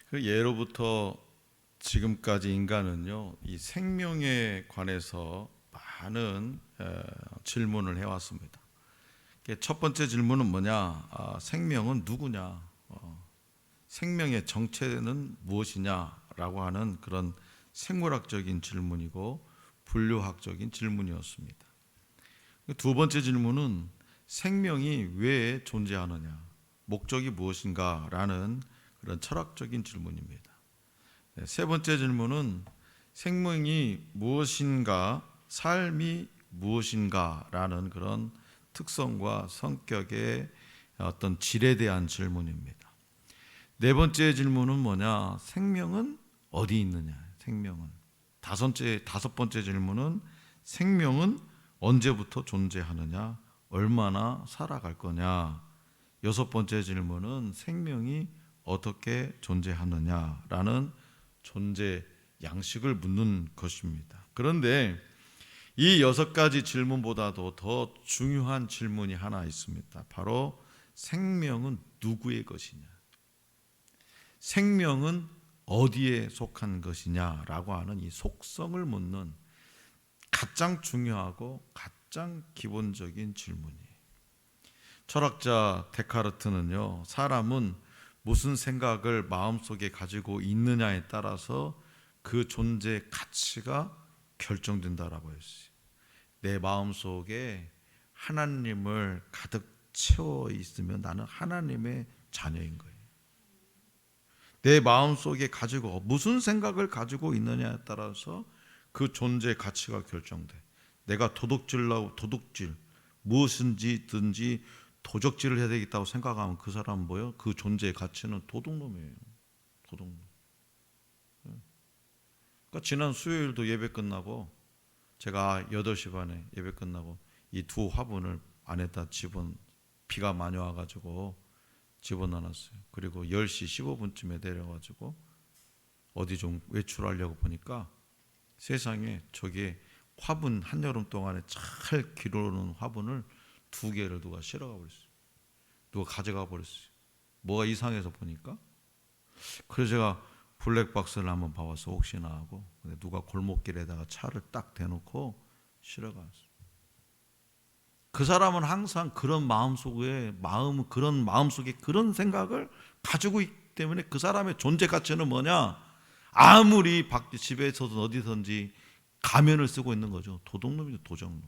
그 예로부터 지금까지 인간은요, 이 생명에 관해서 많은 질문을 해왔습니다. 첫 번째 질문은 뭐냐? 생명은 누구냐? 생명의 정체는 무엇이냐라고 하는 그런 생물학적인 질문이고 분류학적인 질문이었습니다. 두 번째 질문은 생명이 왜 존재하느냐? 목적이 무엇인가라는 그런 철학적인 질문입니다. 세 번째 질문은 생명이 무엇인가, 삶이 무엇인가라는 그런 특성과 성격의 어떤 질에 대한 질문입니다. 네 번째 질문은 뭐냐? 생명은 어디 있느냐? 생명은. 다섯 번째 질문은 생명은 언제부터 존재하느냐? 얼마나 살아갈 거냐? 여섯 번째 질문은 생명이 어떻게 존재하느냐라는 존재 양식을 묻는 것입니다. 그런데 이 여섯 가지 질문보다도 더 중요한 질문이 하나 있습니다. 바로 생명은 누구의 것이냐? 생명은 어디에 속한 것이냐라고 하는 이 속성을 묻는 가장 중요하고 가장 기본적인 질문이에요. 철학자 데카르트는요, 사람은 무슨 생각을 마음속에 가지고 있느냐에 따라서 그 존재의 가치가 결정된다라고 했어요. 내 마음속에 하나님을 가득 채워 있으면 나는 하나님의 자녀인 거예요. 내 마음속에 가지고 무슨 생각을 가지고 있느냐에 따라서 그 존재의 가치가 결정돼. 내가 도둑질 무엇인지든지 도적질을 해야 되겠다고 생각하면 그 사람은 뭐예요? 그 존재의 가치는 도둑놈이에요. 도둑놈. 그러니까 지난 수요일도 예배 끝나고 제가 8시 반에 예배 끝나고 이 두 화분을 안에다 비가 많이 와가지고 집어넣었어요. 그리고 10시 15분쯤에 내려가지고 어디 좀 외출하려고 보니까 세상에 저기에 화분 한여름 동안에 잘 기르는 화분을 2개를 누가 실어가 버렸어요. 누가 가져가 버렸어요. 뭐가 이상해서 보니까. 그래서 제가 블랙박스를 한번 봐봤어, 혹시나 하고. 근데 누가 골목길에다가 차를 딱 대놓고 실어갔어요. 그 사람은 항상 그런 마음속에 그런 생각을 가지고 있기 때문에 그 사람의 존재 가치는 뭐냐? 아무리 집에서든 어디든지 가면을 쓰고 있는 거죠. 도둑놈이죠, 도적놈.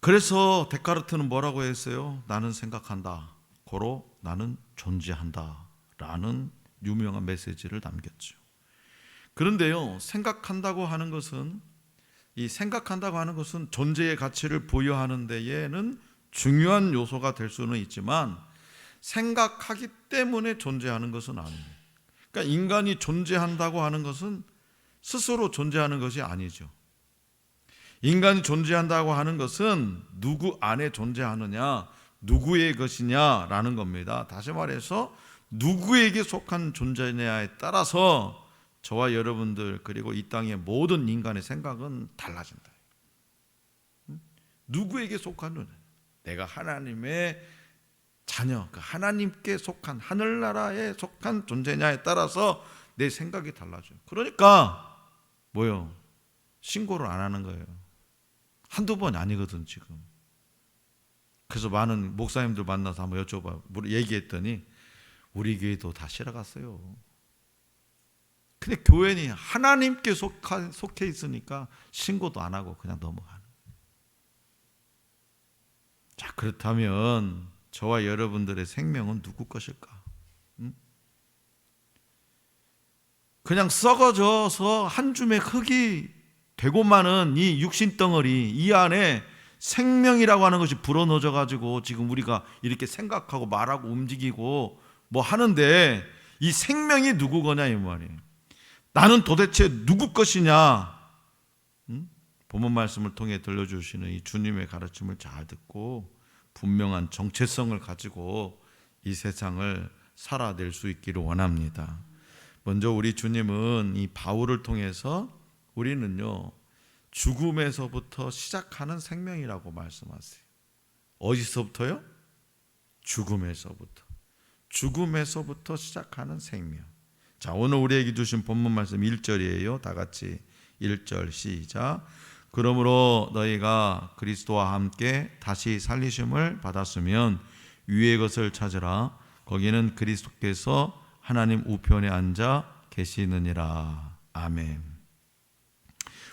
그래서 데카르트는 뭐라고 했어요? 나는 생각한다. 고로 나는 존재한다. 라는 유명한 메시지를 남겼죠. 그런데요, 생각한다고 하는 것은 존재의 가치를 부여하는 데에는 중요한 요소가 될 수는 있지만 생각하기 때문에 존재하는 것은 아니에요. 그러니까 인간이 존재한다고 하는 것은 스스로 존재하는 것이 아니죠. 인간이 존재한다고 하는 것은 누구 안에 존재하느냐, 누구의 것이냐라는 겁니다. 다시 말해서 누구에게 속한 존재냐에 따라서 저와 여러분들 그리고 이 땅의 모든 인간의 생각은 달라진다. 누구에게 속한 존재? 내가 하나님의 자녀, 하나님께 속한 하늘나라에 속한 존재냐에 따라서 내 생각이 달라져요. 그러니까 뭐요? 신고를 안 하는 거예요. 한두 번이 아니거든 지금. 그래서 많은 목사님들 만나서 한번 얘기했더니 우리 교회도 다 실어갔어요. 근데 교회는 하나님께 속해 있으니까 신고도 안 하고 그냥 넘어가는. 자, 그렇다면 저와 여러분들의 생명은 누구 것일까? 그냥 썩어져서 한 줌의 흙이 되고 마는 이 육신 덩어리, 이 안에 생명이라고 하는 것이 불어넣어져 가지고 지금 우리가 이렇게 생각하고 말하고 움직이고 뭐 하는데 이 생명이 누구 거냐 이 말이에요. 나는 도대체 누구 것이냐? 본문 말씀을 통해 들려주시는 이 주님의 가르침을 잘 듣고 분명한 정체성을 가지고 이 세상을 살아낼 수 있기를 원합니다. 먼저 우리 주님은 이 바울을 통해서 우리는요, 죽음에서부터 시작하는 생명이라고 말씀하세요. 어디서부터요? 죽음에서부터 시작하는 생명. 자, 오늘 우리에게 주신 본문 말씀 1절이에요. 다 같이 1절 시작. 그러므로 너희가 그리스도와 함께 다시 살리심을 받았으면 위의 것을 찾으라. 거기는 그리스도께서 하나님 우편에 앉아 계시느니라. 아멘.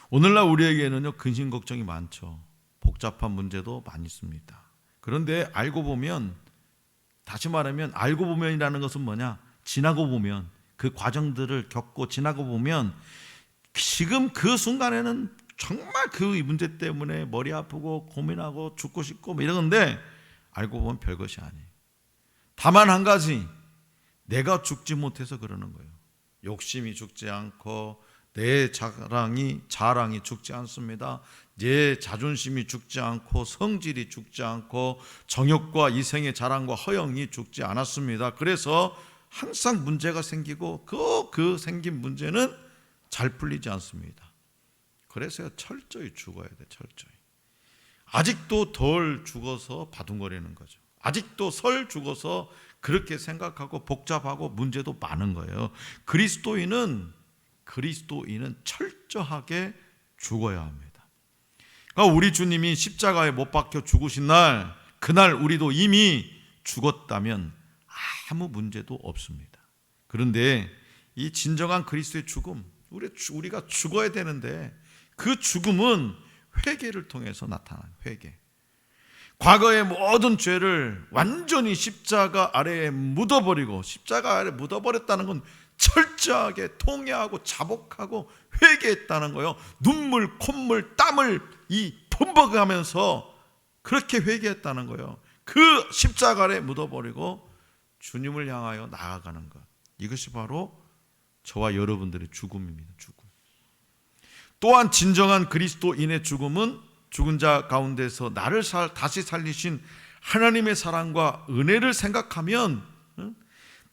오늘날 우리에게는요, 근심 걱정이 많죠. 복잡한 문제도 많이 있습니다. 그런데 알고 보면, 다시 말하면 알고 보면이라는 것은 뭐냐? 지나고 보면, 그 과정들을 겪고 지나고 보면 지금 그 순간에는 정말 그 문제 때문에 머리 아프고 고민하고 죽고 싶고 뭐 이러는데 알고 보면 별것이 아니에요. 다만 한 가지, 내가 죽지 못해서 그러는 거예요. 욕심이 죽지 않고 내 자랑이 죽지 않습니다. 내 자존심이 죽지 않고 성질이 죽지 않고 정욕과 이생의 자랑과 허영이 죽지 않았습니다. 그래서 항상 문제가 생기고 그 생긴 문제는 잘 풀리지 않습니다. 그래서 철저히 죽어야 돼. 철저히. 아직도 덜 죽어서 바둥거리는 거죠. 아직도 설 죽어서 그렇게 생각하고 복잡하고 문제도 많은 거예요. 그리스도인은 철저하게 죽어야 합니다. 그러니까 우리 주님이 십자가에 못 박혀 죽으신 날, 그날 우리도 이미 죽었다면 아무 문제도 없습니다. 그런데 이 진정한 그리스도의 죽음, 우리가 죽어야 되는데 그 죽음은 회개를 통해서 나타나는 회개. 과거의 모든 죄를 완전히 십자가 아래에 묻어버리고, 십자가 아래에 묻어버렸다는 건 철저하게 통회하고 자복하고 회개했다는 거예요. 눈물, 콧물, 땀을 범벅하면서 그렇게 회개했다는 거예요. 그 십자가 아래에 묻어버리고 주님을 향하여 나아가는 것, 이것이 바로 저와 여러분들의 죽음입니다. 죽음. 또한 진정한 그리스도인의 죽음은 죽은 자 가운데서 나를 다시 살리신 하나님의 사랑과 은혜를 생각하면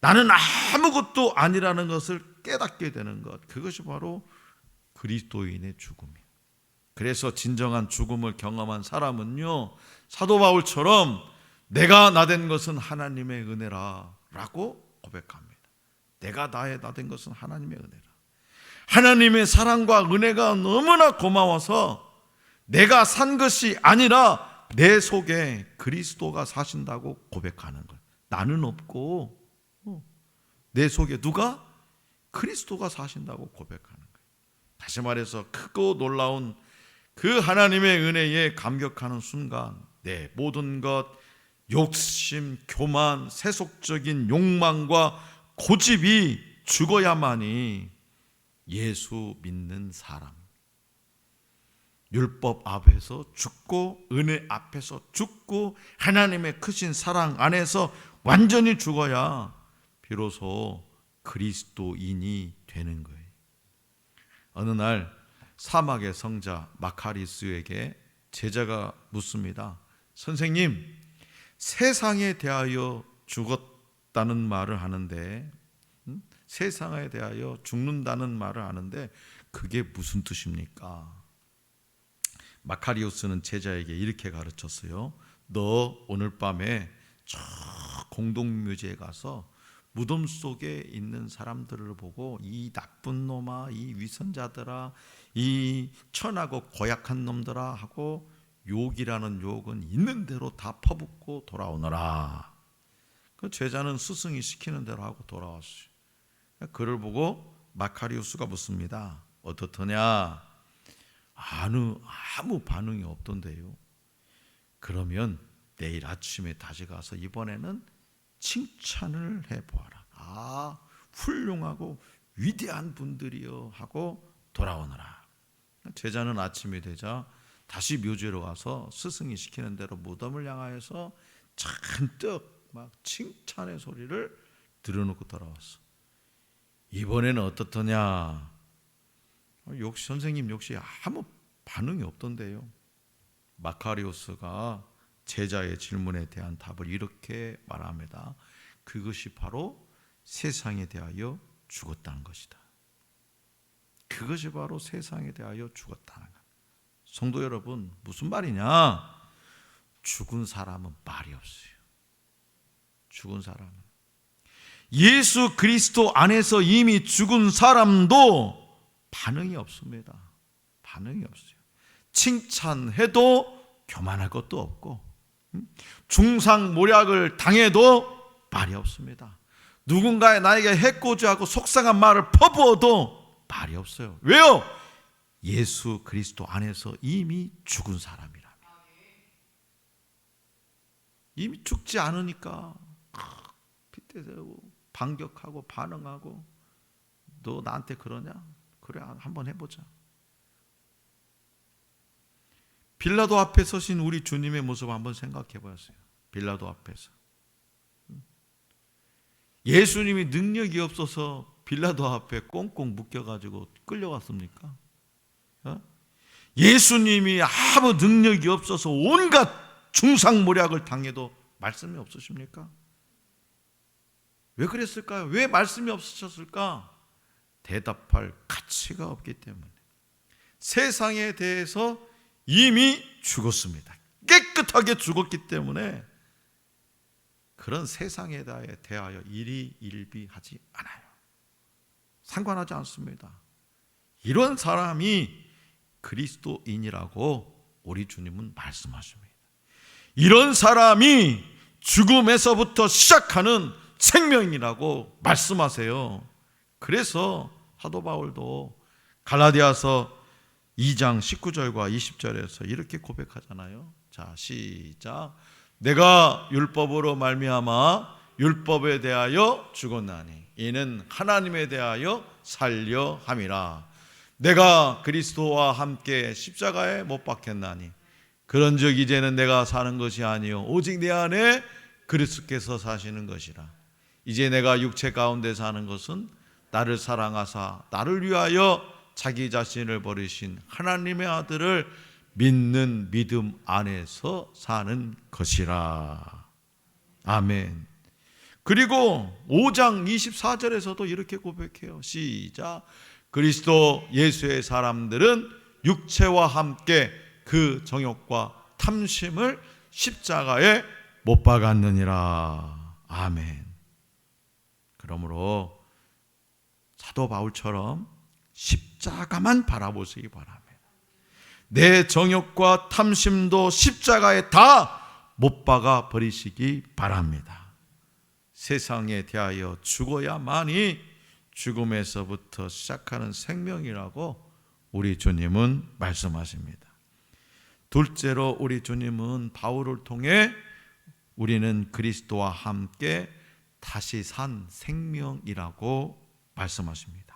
나는 아무것도 아니라는 것을 깨닫게 되는 것, 그것이 바로 그리스도인의 죽음이에요. 그래서 진정한 죽음을 경험한 사람은요, 사도 바울처럼 내가 나된 것은 하나님의 은혜라 라고 고백합니다. 내가 나된 것은 하나님의 은혜라. 하나님의 사랑과 은혜가 너무나 고마워서 내가 산 것이 아니라 내 속에 그리스도가 사신다고 고백하는 거예요. 나는 없고 내 속에 누가? 그리스도가 사신다고 고백하는 거예요. 다시 말해서 크고 놀라운 그 하나님의 은혜에 감격하는 순간 내 모든 것, 욕심, 교만, 세속적인 욕망과 고집이 죽어야만이 예수 믿는 사람, 율법 앞에서 죽고 은혜 앞에서 죽고 하나님의 크신 사랑 안에서 완전히 죽어야 비로소 그리스도인이 되는 거예요. 어느 날 사막의 성자 마카리스에게 제자가 묻습니다. 선생님, 세상에 대하여 죽었다는 말을 하는데, 세상에 대하여 죽는다는 말을 하는데 그게 무슨 뜻입니까? 마카리오스는 제자에게 이렇게 가르쳤어요. 너 오늘 밤에 저 공동묘지에 가서 무덤 속에 있는 사람들을 보고 이 나쁜 놈아, 이 위선자들아, 이 천하고 고약한 놈들아 하고 욕이라는 욕은 있는 대로 다 퍼붓고 돌아오너라. 그 제자는 스승이 시키는 대로 하고 돌아왔어요. 그를 보고 마카리우스가 묻습니다. 어떻더냐? 아무 반응이 없던데요. 그러면 내일 아침에 다시 가서 이번에는 칭찬을 해보아라. 훌륭하고 위대한 분들이여 하고 돌아오너라. 제자는 아침이 되자 다시 묘지로 가서 스승이 시키는 대로 무덤을 향하여서 잔뜩 막 칭찬의 소리를 들어놓고 돌아왔어. 이번에는 어떻더냐? 역시 선생님 역시 아무 반응이 없던데요. 마카리오스가 제자의 질문에 대한 답을 이렇게 말합니다. 그것이 바로 세상에 대하여 죽었다는 것이다. 그것이 바로 세상에 대하여 죽었다는 것. 성도 여러분, 무슨 말이냐? 죽은 사람은 말이 없어요. 죽은 사람. 예수 그리스도 안에서 이미 죽은 사람도 반응이 없습니다. 반응이 없어요. 칭찬해도 교만할 것도 없고, 중상모략을 당해도 말이 없습니다. 누군가의 나에게 해코지하고 속상한 말을 퍼부어도 말이 없어요. 왜요? 예수 그리스도 안에서 이미 죽은 사람이라. 이미 죽지 않으니까 빗대세우고 반격하고 반응하고, 너 나한테 그러냐? 그래, 한번 해보자. 빌라도 앞에 서신 우리 주님의 모습 한번 생각해 보았어요. 빌라도 앞에서 예수님이 능력이 없어서 빌라도 앞에 꽁꽁 묶여가지고 끌려갔습니까? 예수님이 아무 능력이 없어서 온갖 중상모략을 당해도 말씀이 없으십니까? 왜 그랬을까요? 왜 말씀이 없으셨을까? 대답할 가치가 없기 때문에. 세상에 대해서 이미 죽었습니다. 깨끗하게 죽었기 때문에 그런 세상에 대하여 일희일비하지 않아요. 상관하지 않습니다. 이런 사람이 그리스도인이라고 우리 주님은 말씀하십니다. 이런 사람이 죽음에서부터 시작하는 생명이라고 말씀하세요. 그래서 사도 바울도 갈라디아서 2장 19절과 20절에서 이렇게 고백하잖아요. 자, 시작. 내가 율법으로 말미암아 율법에 대하여 죽었나니 이는 하나님에 대하여 살려 함이라. 내가 그리스도와 함께 십자가에 못 박혔나니 그런즉 이제는 내가 사는 것이 아니요 오직 내 안에 그리스도께서 사시는 것이라. 이제 내가 육체 가운데 사는 것은 나를 사랑하사 나를 위하여 자기 자신을 버리신 하나님의 아들을 믿는 믿음 안에서 사는 것이라. 아멘. 그리고 5장 24절에서도 이렇게 고백해요. 시작. 그리스도 예수의 사람들은 육체와 함께 그 정욕과 탐심을 십자가에 못 박았느니라. 아멘. 그러므로 사도 바울처럼 십자가만 바라보시기 바랍니다. 내 정욕과 탐심도 십자가에 다 못 박아 버리시기 바랍니다. 세상에 대하여 죽어야만이 죽음에서부터 시작하는 생명이라고 우리 주님은 말씀하십니다. 둘째로 우리 주님은 바울을 통해 우리는 그리스도와 함께 다시 산 생명이라고 말씀하십니다.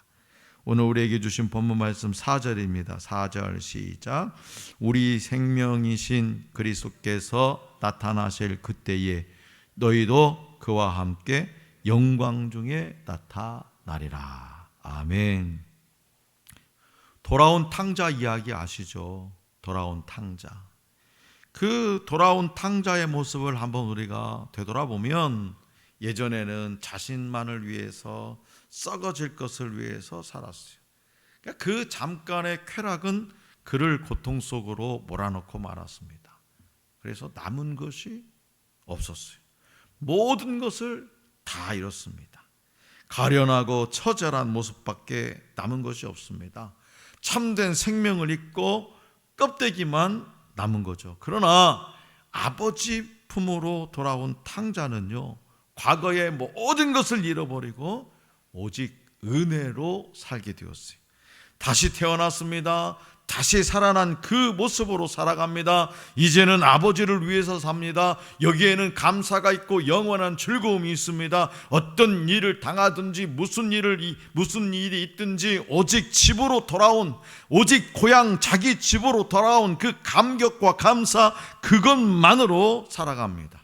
오늘 우리에게 주신 본문 말씀 4절입니다. 4절 시작. 우리 생명이신 그리스도께서 나타나실 그때에 너희도 그와 함께 영광 중에 나타나리라. 아멘. 돌아온 탕자 이야기 아시죠? 돌아온 탕자. 그 돌아온 탕자의 모습을 한번 우리가 되돌아보면 예전에는 자신만을 위해서 썩어질 것을 위해서 살았어요. 그러니까 그 잠깐의 쾌락은 그를 고통 속으로 몰아넣고 말았습니다. 그래서 남은 것이 없었어요. 모든 것을 다 잃었습니다. 가련하고 처절한 모습밖에 남은 것이 없습니다. 참된 생명을 잊고 껍데기만 남은 거죠. 그러나 아버지 품으로 돌아온 탕자는요, 과거의 모든 것을 잃어버리고 오직 은혜로 살게 되었어요. 다시 태어났습니다. 다시 살아난 그 모습으로 살아갑니다. 이제는 아버지를 위해서 삽니다. 여기에는 감사가 있고 영원한 즐거움이 있습니다. 어떤 일을 당하든지 무슨 일이 있든지 오직 집으로 돌아온, 오직 고향 자기 집으로 돌아온 그 감격과 감사, 그것만으로 살아갑니다.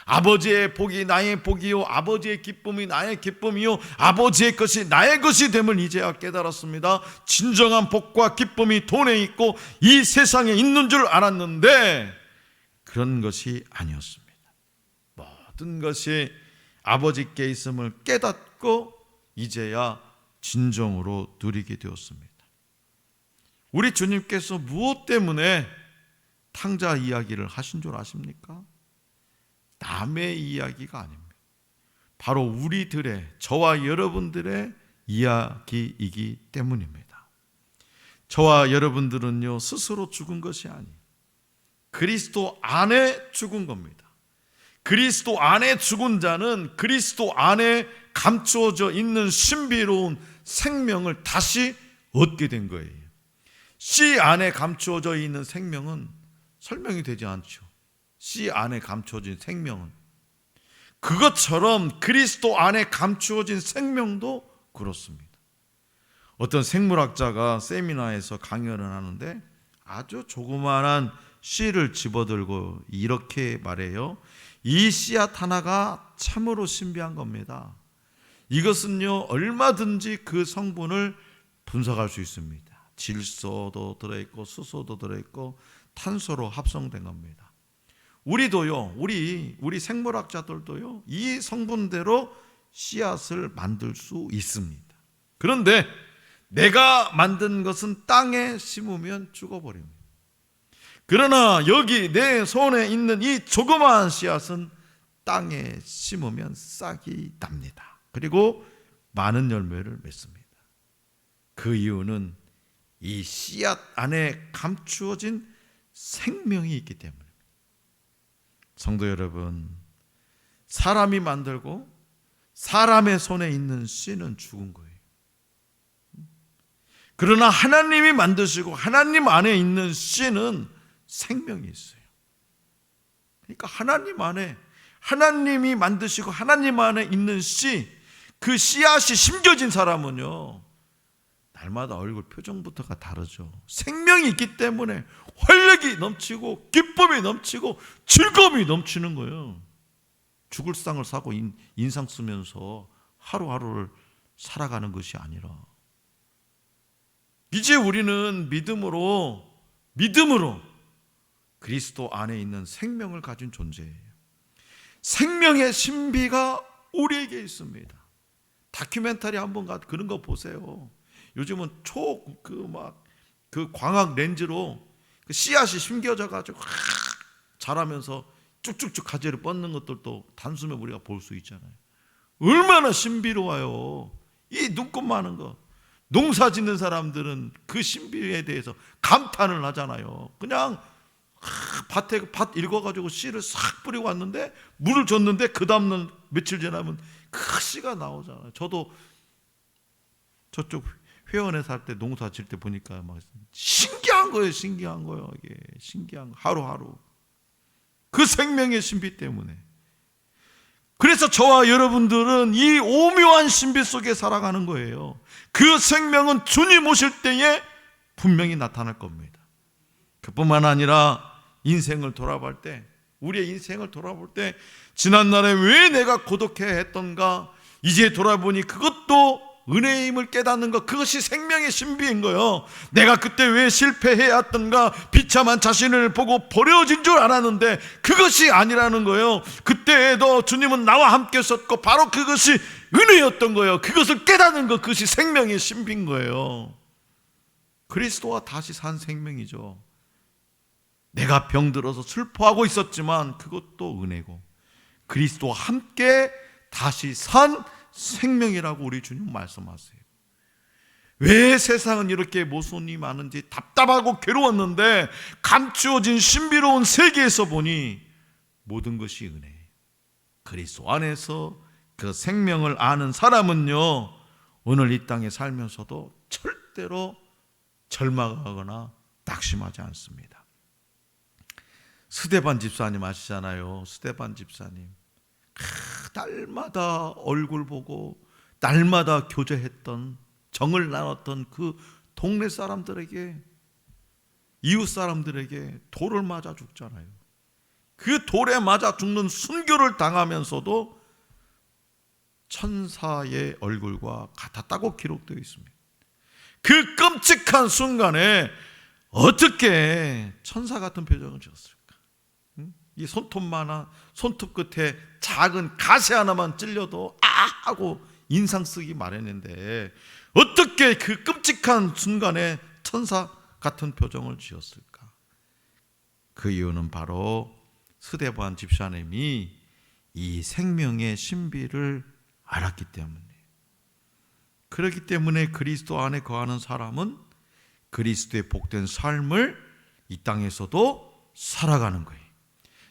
아버지의 복이 나의 복이요 아버지의 기쁨이 나의 기쁨이요 아버지의 것이 나의 것이 됨을 이제야 깨달았습니다. 진정한 복과 기쁨이 돈에 있고 이 세상에 있는 줄 알았는데 그런 것이 아니었습니다. 모든 것이 아버지께 있음을 깨닫고 이제야 진정으로 누리게 되었습니다. 우리 주님께서 무엇 때문에 탕자 이야기를 하신 줄 아십니까? 남의 이야기가 아닙니다. 바로 우리들의, 저와 여러분들의 이야기이기 때문입니다. 저와 여러분들은요, 스스로 죽은 것이 아니에요. 그리스도 안에 죽은 겁니다. 그리스도 안에 죽은 자는 그리스도 안에 감추어져 있는 신비로운 생명을 다시 얻게 된 거예요. 씨 안에 감추어져 있는 생명은 설명이 되지 않죠. 씨 안에 감추어진 생명은. 그것처럼 그리스도 안에 감추어진 생명도 그렇습니다. 어떤 생물학자가 세미나에서 강연을 하는데 아주 조그마한 씨를 집어들고 이렇게 말해요. 이 씨앗 하나가 참으로 신비한 겁니다. 이것은요, 얼마든지 그 성분을 분석할 수 있습니다. 질소도 들어있고 수소도 들어있고 탄소로 합성된 겁니다. 우리도요, 우리 생물학자들도요, 이 성분대로 씨앗을 만들 수 있습니다. 그런데 내가 만든 것은 땅에 심으면 죽어버립니다. 그러나 여기 내 손에 있는 이 조그마한 씨앗은 땅에 심으면 싹이 납니다. 그리고 많은 열매를 맺습니다. 그 이유는 이 씨앗 안에 감추어진 생명이 있기 때문입니다. 성도 여러분, 사람이 만들고 사람의 손에 있는 씨는 죽은 거예요. 그러나 하나님이 만드시고 하나님 안에 있는 씨는 생명이 있어요. 그러니까 하나님 안에, 하나님이 만드시고 하나님 안에 있는 씨, 그 씨앗이 심겨진 사람은요, 날마다 얼굴 표정부터가 다르죠. 생명이 있기 때문에 활력이 넘치고 기쁨이 넘치고 즐거움이 넘치는 거예요. 죽을 상을 사고 인상 쓰면서 하루하루를 살아가는 것이 아니라, 이제 우리는 믿음으로 그리스도 안에 있는 생명을 가진 존재예요. 생명의 신비가 우리에게 있습니다. 다큐멘터리 한번 그런 거 보세요. 요즘은 그 광학 렌즈로 그 씨앗이 심겨져 가지고 자라면서 쭉쭉쭉 가지를 뻗는 것들도 단숨에 우리가 볼 수 있잖아요. 얼마나 신비로워요. 이 눈곱 많은 거. 농사 짓는 사람들은 그 신비에 대해서 감탄을 하잖아요. 그냥 밭에 밭 읽어가지고 씨를 싹 뿌리고 왔는데 물을 줬는데 그 다음날 며칠 지나면 그 씨가 나오잖아요. 저도 저쪽 회원에 살 때 농사 질 때 보니까 막 신기한 거예요. 이게 신기한 거. 하루하루 그 생명의 신비 때문에. 그래서 저와 여러분들은 이 오묘한 신비 속에 살아가는 거예요. 그 생명은 주님 오실 때에 분명히 나타날 겁니다. 그뿐만 아니라 인생을 돌아볼 때, 우리의 인생을 돌아볼 때 지난날에 왜 내가 고독해 했던가, 이제 돌아보니 그것도 은혜임을 깨닫는 것, 그것이 생명의 신비인 거예요. 내가 그때 왜 실패해왔던가, 비참한 자신을 보고 버려진 줄 알았는데 그것이 아니라는 거예요. 그때에도 주님은 나와 함께 있었고 바로 그것이 은혜였던 거예요. 그것을 깨닫는 것, 그것이 생명의 신비인 거예요. 그리스도와 다시 산 생명이죠. 내가 병들어서 슬퍼하고 있었지만 그것도 은혜고, 그리스도와 함께 다시 산 생명이라고 우리 주님 말씀하세요. 왜 세상은 이렇게 모순이 많은지 답답하고 괴로웠는데 감추어진 신비로운 세계에서 보니 모든 것이 은혜예요. 그리스도 안에서 그 생명을 아는 사람은요, 오늘 이 땅에 살면서도 절대로 절망하거나 낙심하지 않습니다. 스데반 집사님 아시잖아요. 스데반 집사님 날마다 얼굴 보고 날마다 교제했던, 정을 나눴던 그 동네 사람들에게, 이웃 사람들에게 돌을 맞아 죽잖아요. 그 돌에 맞아 죽는 순교를 당하면서도 천사의 얼굴과 같았다고 기록되어 있습니다. 그 끔찍한 순간에 어떻게 천사 같은 표정을 지었을까? 이 손톱 끝에 작은 가시 하나만 찔려도 아 하고 인상 쓰기 마련인데 어떻게 그 끔찍한 순간에 천사 같은 표정을 지었을까? 그 이유는 바로 스데반 집사님이 이 생명의 신비를 알았기 때문에. 그렇기 때문에 그리스도 안에 거하는 사람은 그리스도의 복된 삶을 이 땅에서도 살아가는 거예요.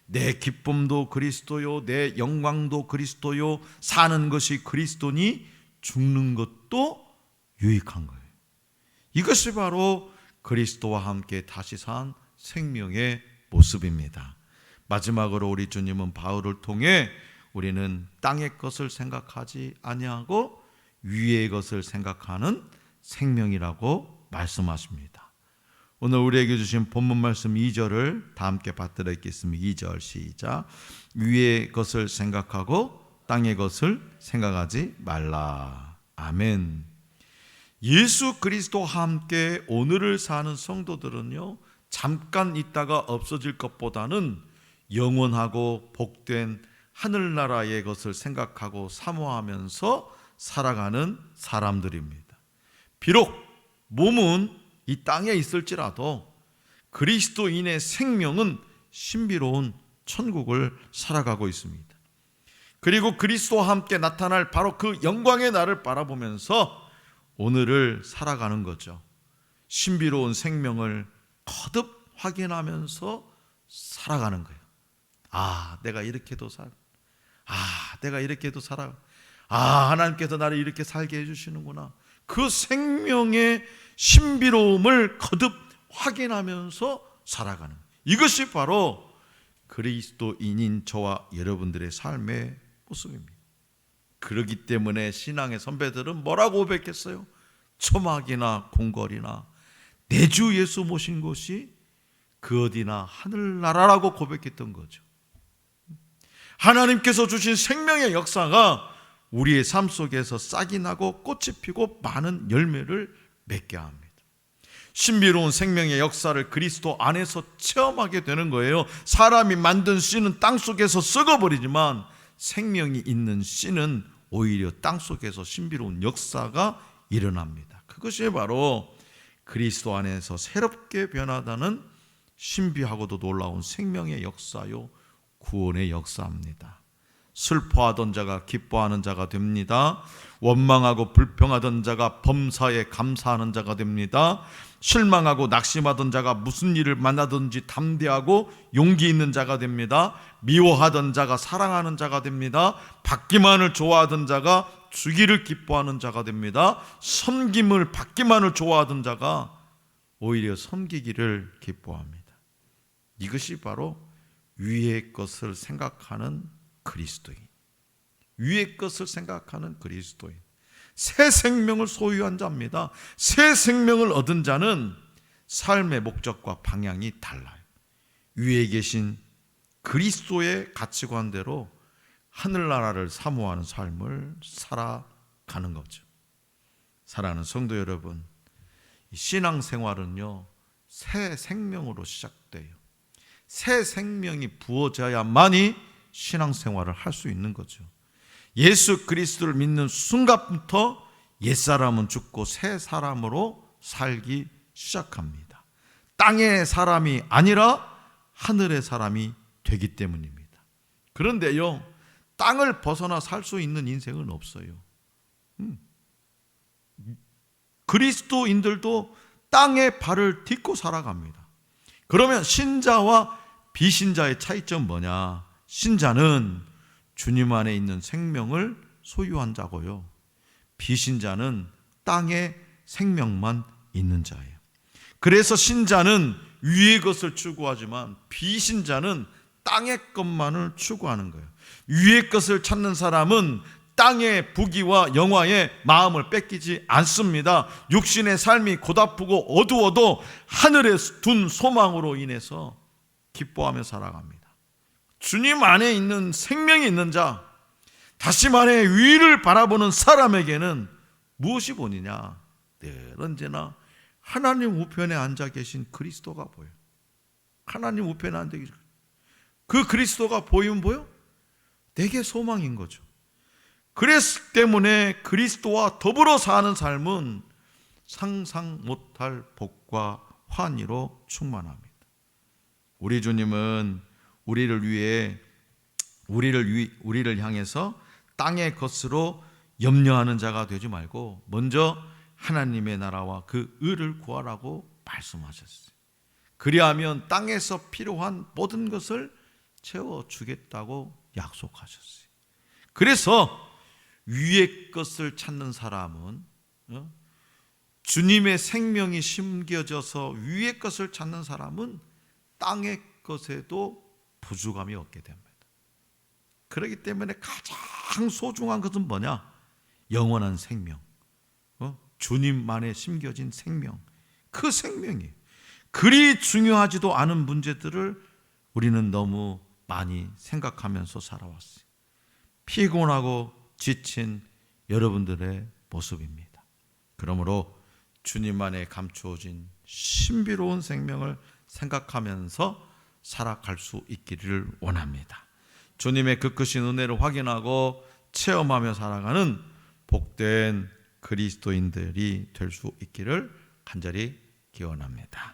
내 기쁨도 그리스도요, 내 영광도 그리스도요, 사는 것이 그리스도니 죽는 것도 유익한 거예요. 이것이 바로 그리스도와 함께 다시 산 생명의 모습입니다. 마지막으로 우리 주님은 바울을 통해 우리는 땅의 것을 생각하지 아니하고 위의 것을 생각하는 생명이라고 말씀하십니다. 오늘 우리에게 주신 본문 말씀 2절을 다 함께 받들어 읽겠습니다. 2절 시작. 위의 것을 생각하고 땅의 것을 생각하지 말라. 아멘. 예수 그리스도와 함께 오늘을 사는 성도들은요, 잠깐 있다가 없어질 것보다는 영원하고 복된 하늘나라의 것을 생각하고 사모하면서 살아가는 사람들입니다. 비록 몸은 이 땅에 있을지라도 그리스도인의 생명은 신비로운 천국을 살아가고 있습니다. 그리고 그리스도와 함께 나타날 바로 그 영광의 날을 바라보면서 오늘을 살아가는 거죠. 신비로운 생명을 거듭 확인하면서 살아가는 거예요. 아, 내가 이렇게도 내가 이렇게도 살아. 하나님께서 나를 이렇게 살게 해주시는구나. 그 생명의 신비로움을 거듭 확인하면서 살아가는 거예요. 이것이 바로 그리스도인인 저와 여러분들의 삶의 모습입니다. 그렇기 때문에 신앙의 선배들은 뭐라고 고백했어요? 초막이나 궁궐이나 내 주 예수 모신 곳이 그 어디나 하늘나라라고 고백했던 거죠. 하나님께서 주신 생명의 역사가 우리의 삶 속에서 싹이 나고 꽃이 피고 많은 열매를 맺게 합니다. 신비로운 생명의 역사를 그리스도 안에서 체험하게 되는 거예요. 사람이 만든 씨는 땅속에서 썩어버리지만 생명이 있는 씨는 오히려 땅속에서 신비로운 역사가 일어납니다. 그것이 바로 그리스도 안에서 새롭게 변화하는 신비하고도 놀라운 생명의 역사요, 구원의 역사입니다. 슬퍼하던 자가 기뻐하는 자가 됩니다. 원망하고 불평하던 자가 범사에 감사하는 자가 됩니다. 실망하고 낙심하던 자가 무슨 일을 만나든지 담대하고 용기 있는 자가 됩니다. 미워하던 자가 사랑하는 자가 됩니다. 받기만을 좋아하던 자가 주기를 기뻐하는 자가 됩니다. 섬김을 받기만을 좋아하던 자가 오히려 섬기기를 기뻐합니다. 이것이 바로 위의 것을 생각하는 그리스도인, 위의 것을 생각하는 그리스도인, 새 생명을 소유한 자입니다. 새 생명을 얻은 자는 삶의 목적과 방향이 달라요. 위에 계신 그리스도의 가치관대로 하늘나라를 사모하는 삶을 살아가는 거죠. 사랑하는 성도 여러분, 신앙생활은요, 새 생명으로 시작돼요. 새 생명이 부어져야만이 신앙생활을 할 수 있는 거죠. 예수 그리스도를 믿는 순간부터 옛사람은 죽고 새 사람으로 살기 시작합니다. 땅의 사람이 아니라 하늘의 사람이 되기 때문입니다. 그런데요, 땅을 벗어나 살 수 있는 인생은 없어요. 그리스도인들도 땅에 발을 딛고 살아갑니다. 그러면 신자와 비신자의 차이점 뭐냐? 신자는 주님 안에 있는 생명을 소유한 자고요, 비신자는 땅의 생명만 있는 자예요. 그래서 신자는 위의 것을 추구하지만 비신자는 땅의 것만을 추구하는 거예요. 위의 것을 찾는 사람은 땅의 부귀와 영화에 마음을 뺏기지 않습니다. 육신의 삶이 고달프고 어두워도 하늘에 둔 소망으로 인해서 기뻐하며 살아갑니다. 주님 안에 있는 생명이 있는 자, 다시 말해 위를 바라보는 사람에게는 무엇이 보이냐? 늘 언제나 하나님 우편에 앉아 계신 그리스도가 보여요. 하나님 우편에 앉아 계신 그 그리스도가 보이면 보여? 내게 소망인 거죠. 그랬기 때문에 그리스도와 더불어 사는 삶은 상상 못할 복과 환희로 충만합니다. 우리 주님은 우리를 향해서 땅의 것으로 염려하는 자가 되지 말고 먼저 하나님의 나라와 그 의를 구하라고 말씀하셨어요. 그리하면 땅에서 필요한 모든 것을 채워주겠다고 약속하셨어요. 그래서 위의 것을 찾는 사람은 주님의 생명이 심겨져서 위의 것을 찾는 사람은 땅의 것에도 부족함이 없게 됩니다. 그렇기 때문에 가장 소중한 것은 뭐냐? 영원한 생명, 주님만에 심겨진 생명, 그 생명이에요. 그리 중요하지도 않은 문제들을 우리는 너무 많이 생각하면서 살아왔어요. 피곤하고 지친 여러분들의 모습입니다. 그러므로 주님 안에 감추어진 신비로운 생명을 생각하면서 살아갈 수 있기를 원합니다. 주님의 그 크신 은혜를 확인하고 체험하며 살아가는 복된 그리스도인들이 될 수 있기를 간절히 기원합니다.